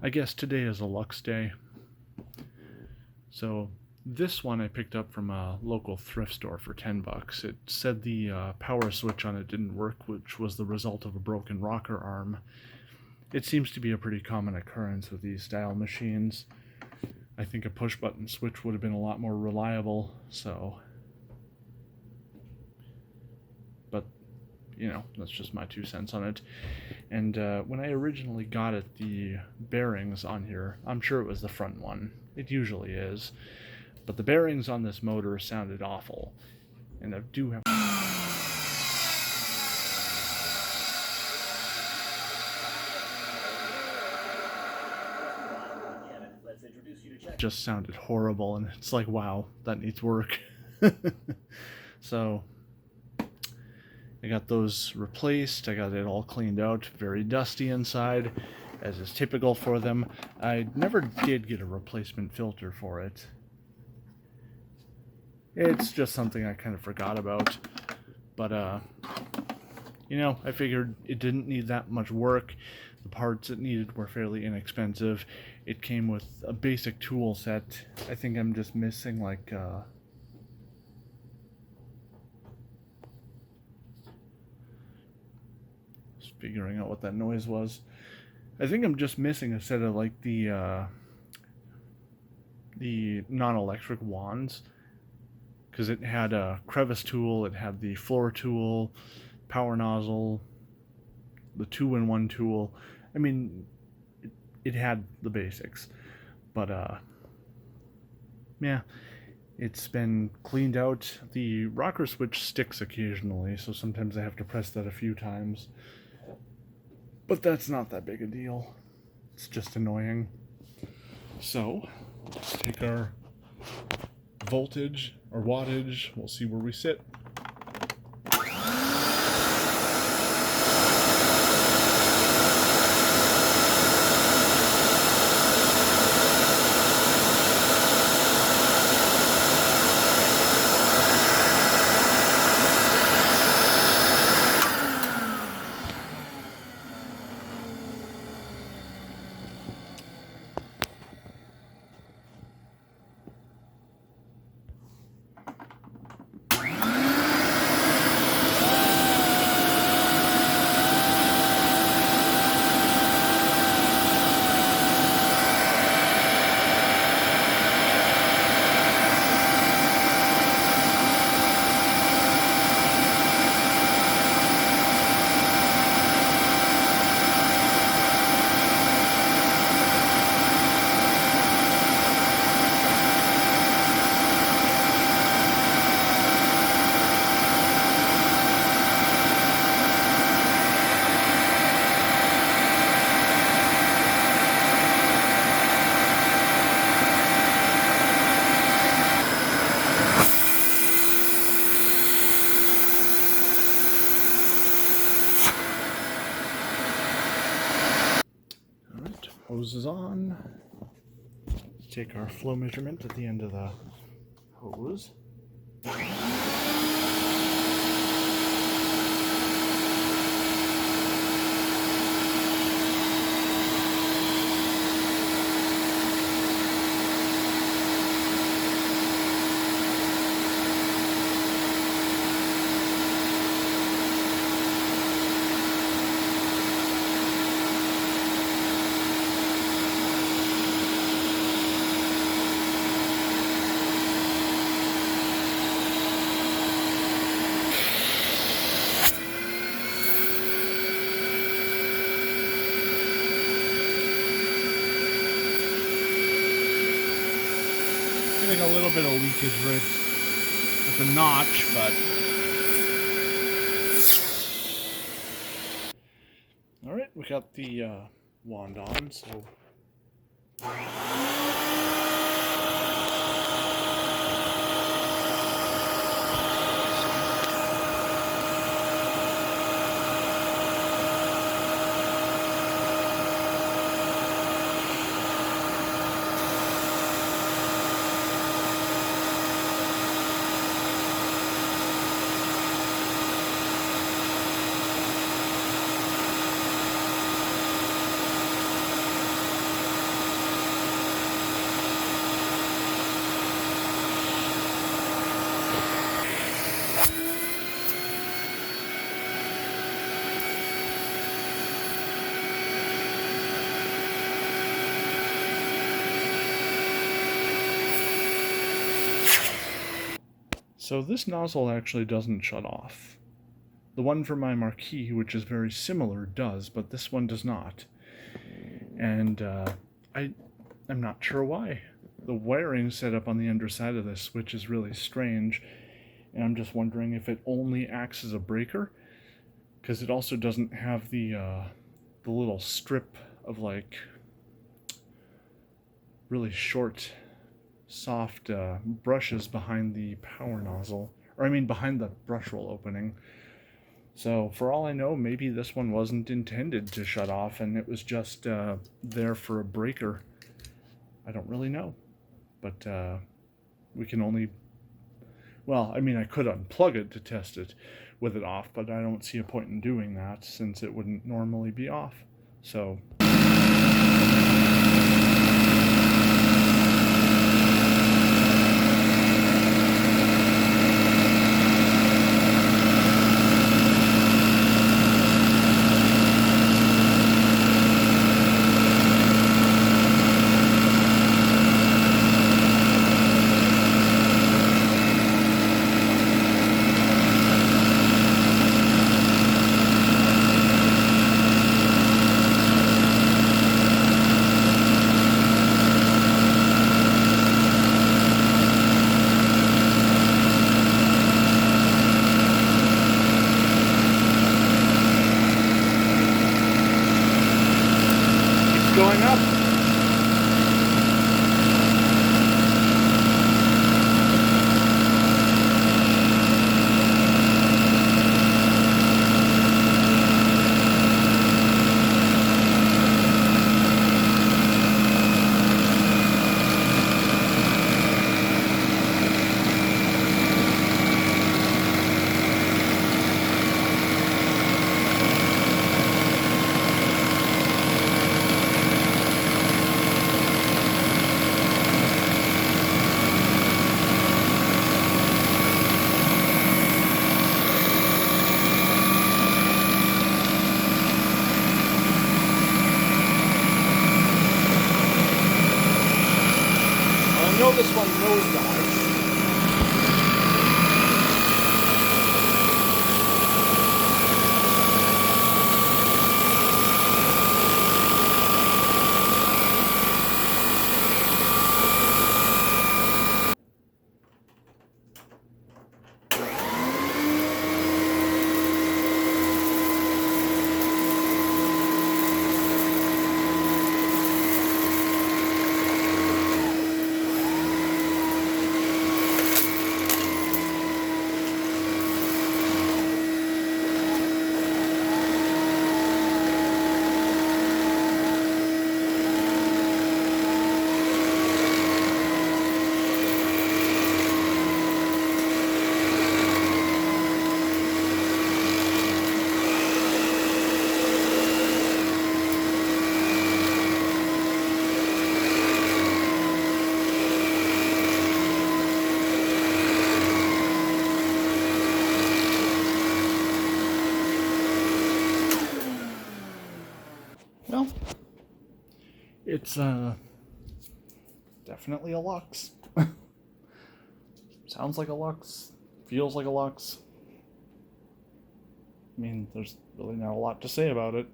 I guess today is a Lux day. So this one I picked up from a local thrift store for 10 bucks. It said the power switch on it didn't work, which was the result of a broken rocker arm. It seems to be a pretty common occurrence with these style machines. I think a push button switch would have been a lot more reliable, so... But, you know, that's just my 2 cents on it. And when I originally got it, the bearings on here, I'm sure it was the front one. It usually is. But the bearings on this motor sounded awful. And I do have... just sounded horrible, and it's like, wow, that needs work. So I got those replaced. I got it all cleaned out, very dusty inside, as is typical for them. I never did get a replacement filter for it. It's just something I kind of forgot about. But you know, I figured it didn't need that much work. The parts it needed were fairly inexpensive. It came with a basic tool set. I think I'm just missing like just figuring out what that noise was. I think I'm just missing a set of like the non-electric wands, because it had a crevice tool, it had the floor tool, power nozzle, the 2-in-1 tool. I mean, it had the basics, but yeah, it's been cleaned out. The rocker switch sticks occasionally, so sometimes I have to press that a few times, but that's not that big a deal. It's just annoying. So let's take our voltage or wattage. We'll see where we sit. Hose is on. Take our flow measurement at the end of the hose. Getting a little bit of leakage right at the notch, but all right, we got the wand on, so So this nozzle actually doesn't shut off. The one for my marquee, which is very similar, does, but this one does not. And I'm not sure why. The wiring set up on the underside of this switch is really strange, and I'm just wondering if it only acts as a breaker, because it also doesn't have the little strip of like really short, soft brushes behind the power nozzle, or I mean behind the brush roll opening. So for all I know, maybe this one wasn't intended to shut off and it was just there for a breaker. I don't really know, but we can only, well, I mean, I could unplug it to test it with it off, but I don't see a point in doing that since it wouldn't normally be off. So going up. I know this one knows that. Well, it's definitely a Lux. Sounds like a Lux, feels like a Lux. I mean, there's really not a lot to say about it.